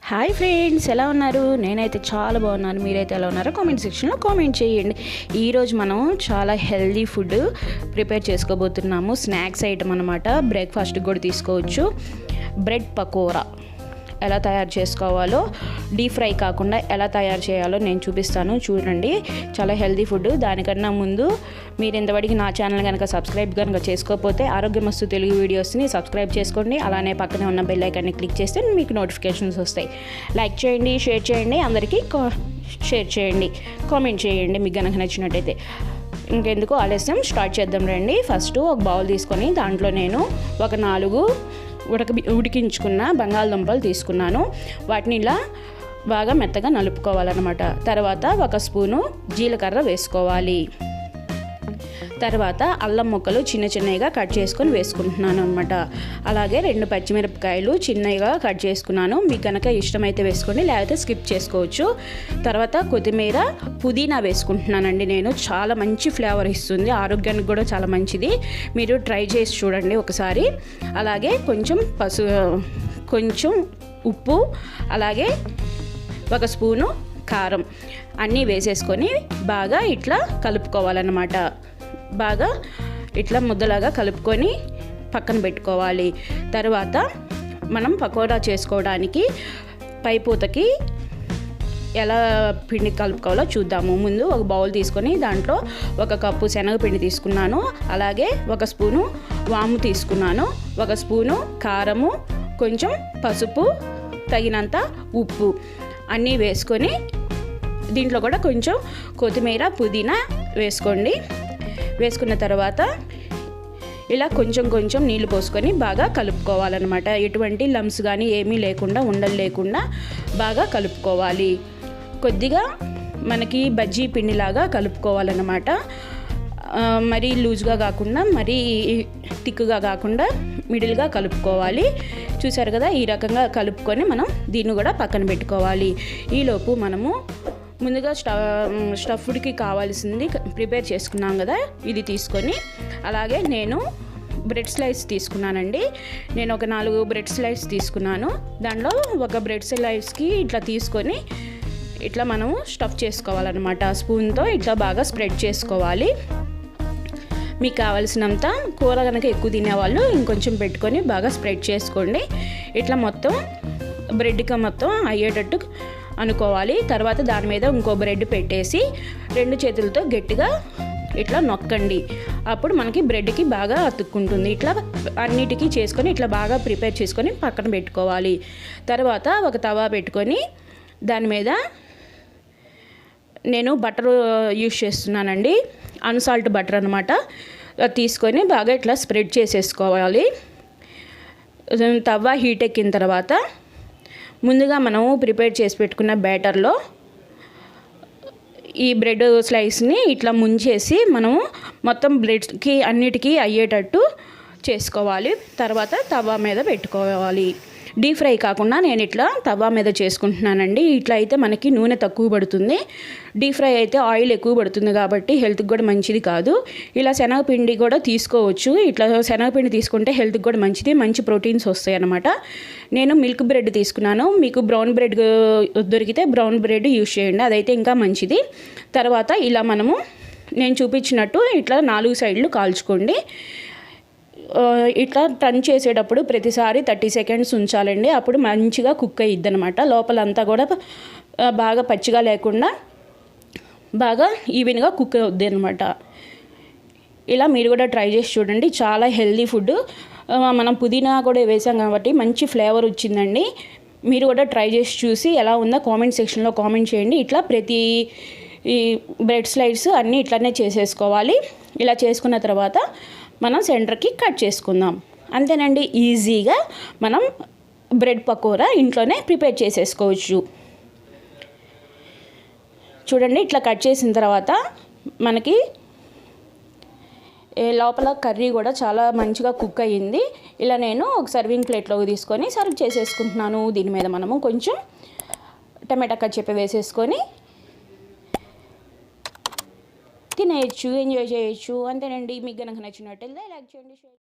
Hi friends, ఎలా ఉన్నారు? నేనైతే చాలా బాగున్నాను. మీరైతే ఎలా ఉన్నారో కామెంట్ సెక్షన్లో కామెంట్ చేయండి. ఈరోజు మనం చాలా హెల్దీ ఫుడ్ ప్రిపేర్ చేసుకోబోతున్నాము. స్నాక్స్ ఐటమ్ అనమాట. బ్రేక్ఫాస్ట్కి కూడా తీసుకోవచ్చు. బ్రెడ్ పకోరా ఎలా తయారు చేసుకోవాలో, డీప్ ఫ్రై కాకుండా ఎలా తయారు చేయాలో నేను చూపిస్తాను. చూడండి, చాలా హెల్దీ ఫుడ్. దానికన్నా ముందు మీరు ఇంతవరకు నా ఛానల్ కనుక సబ్స్క్రైబ్ కనుక చేసుకోకపోతే ఆరోగ్యమస్తు తెలుగు వీడియోస్ని సబ్స్క్రైబ్ చేసుకోండి. అలానే పక్కనే ఉన్న బెల్ ఐకాన్ని క్లిక్ చేస్తే మీకు నోటిఫికేషన్స్ వస్తాయి. లైక్ చేయండి, షేర్ చేయండి, అందరికీ షేర్ చేయండి, కామెంట్ చేయండి మీకు కనుక నచ్చినట్టయితే. ఇంకెందుకు ఆలస్యం, స్టార్ట్ చేద్దాం రండి. ఫస్ట్ ఒక బౌల్ తీసుకొని దాంట్లో నేను ఒక 4 ఉడికించుకున్న బంగాళదుంపలు తీసుకున్నాను. వాటిని ఇలా బాగా మెత్తగా నలుపుకోవాలన్నమాట. తర్వాత 1 స్పూను జీలకర్ర వేసుకోవాలి. తర్వాత అల్లం ముక్కలు చిన్నగా కట్ చేసుకొని వేసుకుంటున్నాను అనమాట. అలాగే 2 పచ్చిమిరపకాయలు చిన్నగా కట్ చేసుకున్నాను. మీకు కనుక ఇష్టమైతే వేసుకోండి, లేకపోతే స్కిప్ చేసుకోవచ్చు. తర్వాత కొత్తిమీర, పుదీనా వేసుకుంటున్నానండి నేను. చాలా మంచి ఫ్లేవర్ ఇస్తుంది, ఆరోగ్యానికి కూడా చాలా మంచిది. మీరు ట్రై చేసి చూడండి ఒకసారి. అలాగే కొంచెం ఉప్పు, అలాగే 1 స్పూను కారం అన్నీ వేసేసుకొని బాగా ఇట్లా కలుపుకోవాలన్నమాట. బాగా ఇట్లా ముద్దలాగా కలుపుకొని పక్కన పెట్టుకోవాలి. తర్వాత మనం పకోడా చేసుకోవడానికి పైపూతకి ఎలా పిండి కలుపుకోవాలో చూద్దాము. ముందు ఒక బౌల్ తీసుకొని దాంట్లో 1 కప్పు శనగపిండి తీసుకున్నాను. అలాగే 1 స్పూను వాము తీసుకున్నాను. 1 స్పూను కారము, కొంచెం పసుపు, తగినంత ఉప్పు అన్నీ వేసుకొని దీంట్లో కూడా కొంచెం కొత్తిమీర, పుదీనా వేసుకోండి. వేసుకున్న తర్వాత ఇలా కొంచెం నీళ్ళు పోసుకొని బాగా కలుపుకోవాలన్నమాట. ఎటువంటి లమ్స్ కానీ ఏమీ లేకుండా, ఉండలు లేకుండా బాగా కలుపుకోవాలి. కొద్దిగా మనకి బజ్జీ పిండిలాగా కలుపుకోవాలన్నమాట. మరీ లూజ్గా కాకుండా, మరీ థిక్గా కాకుండా మిడిల్గా కలుపుకోవాలి. చూసారు కదా, ఈ రకంగా కలుపుకొని మనం దీన్ని కూడా పక్కన పెట్టుకోవాలి. ఈలోపు మనము ముందుగా స్టఫ్డ్కి కావాల్సింది ప్రిపేర్ చేసుకున్నాం కదా, ఇది తీసుకొని, అలాగే నేను బ్రెడ్ స్లైస్ తీసుకున్నానండి. నేను ఒక 4 బ్రెడ్ స్లైస్ తీసుకున్నాను. దాంట్లో 1 బ్రెడ్ స్లైస్కి ఇట్లా తీసుకొని ఇట్లా మనము స్టఫ్ చేసుకోవాలన్నమాట. స్పూన్తో ఇట్లా బాగా స్ప్రెడ్ చేసుకోవాలి. మీకు కావాల్సినంత కూర కనుక ఎక్కువ తినేవాళ్ళు ఇంకొంచెం పెట్టుకొని బాగా స్ప్రెడ్ చేసుకోండి. ఇట్లా మొత్తం బ్రెడ్కి మొత్తం అయ్యేటట్టు అనుకోవాలి. తర్వాత దాని మీద ఇంకో బ్రెడ్ పెట్టేసి 2 చేతులతో గట్టిగా ఇట్లా నొక్కండి. అప్పుడు మనకి బ్రెడ్కి బాగా అతుక్కుంటుంది. ఇట్లా అన్నిటికీ చేసుకొని ఇట్లా బాగా ప్రిపేర్ చేసుకొని పక్కన పెట్టుకోవాలి. తర్వాత ఒక తవా పెట్టుకొని దాని మీద నేను బటర్ యూజ్ చేస్తున్నానండి. అన్సాల్ట్ బటర్ అనమాట. తీసుకొని బాగా ఇట్లా స్ప్రెడ్ చేసేసుకోవాలి. తవా హీట్ ఎక్కిన తర్వాత ముందుగా మనము ప్రిపేర్ చేసి పెట్టుకున్న బ్యాటర్లో ఈ బ్రెడ్ స్లైస్ని ఇట్లా ముంచేసి మనము మొత్తం బ్రెడ్కి అన్నిటికీ అయ్యేటట్టు చేసుకోవాలి. తర్వాత తవా మీద పెట్టుకోవాలి. డీప్ ఫ్రై కాకుండా నేను ఇట్లా తవా మీద చేసుకుంటున్నానండి. ఇట్లా అయితే మనకి నూనె తక్కువ పడుతుంది. డీప్ ఫ్రై అయితే ఆయిల్ ఎక్కువ పడుతుంది కాబట్టి హెల్త్కి కూడా మంచిది కాదు. ఇలా శనగపిండి కూడా తీసుకోవచ్చు. ఇట్లా శనగపిండి తీసుకుంటే హెల్త్కి కూడా మంచిది, మంచి ప్రోటీన్స్ వస్తాయి అన్నమాట. నేను మిల్క్ బ్రెడ్ తీసుకున్నాను. మీకు బ్రౌన్ బ్రెడ్ దొరికితే బ్రౌన్ బ్రెడ్ యూజ్ చేయండి, అదైతే ఇంకా మంచిది. తర్వాత ఇలా మనము నేను చూపించినట్టు ఇట్లా 4 సైడ్లు కాల్చుకోండి. ఇట్లా టర్న్ చేసేటప్పుడు ప్రతిసారి 30 సెకండ్స్ ఉంచాలండి. అప్పుడు మంచిగా కుక్ అయ్యిద్ది అనమాట. లోపలంతా కూడా బాగా పచ్చిగా లేకుండా బాగా ఈవెన్గా కుక్ అవుద్ది అనమాట. ఇలా మీరు కూడా ట్రై చేసి చూడండి. చాలా హెల్దీ ఫుడ్. మనం పుదీనా కూడా వేసాం కాబట్టి మంచి ఫ్లేవర్ వచ్చిందండి. మీరు కూడా ట్రై చేసి చూసి ఎలా ఉందో కామెంట్ సెక్షన్లో కామెంట్ చేయండి. ఇట్లా ప్రతి ఈ బ్రెడ్ స్లైడ్స్ అన్నీ ఇట్లానే చేసేసుకోవాలి. ఇలా చేసుకున్న తర్వాత మనం సెంటర్కి కట్ చేసుకుందాం. అంతేనండి, ఈజీగా మనం బ్రెడ్ పకోరా ఇంట్లోనే ప్రిపేర్ చేసేసుకోవచ్చు. చూడండి, ఇట్లా కట్ చేసిన తర్వాత మనకి లోపల కర్రీ కూడా చాలా మంచిగా కుక్ అయ్యింది. ఇలా నేను ఒక సర్వింగ్ ప్లేట్లోకి తీసుకొని సర్వ్ చేసేసుకుంటున్నాను. దీని మీద మనము కొంచెం టమాటా కచ్చప్ప వేసేసుకొని తినేయచ్చు, ఎంజాయ్ చేయొచ్చు. అంతేనండి. మీకు కనుక నచ్చినట్టయితే లైక్ చేయండి.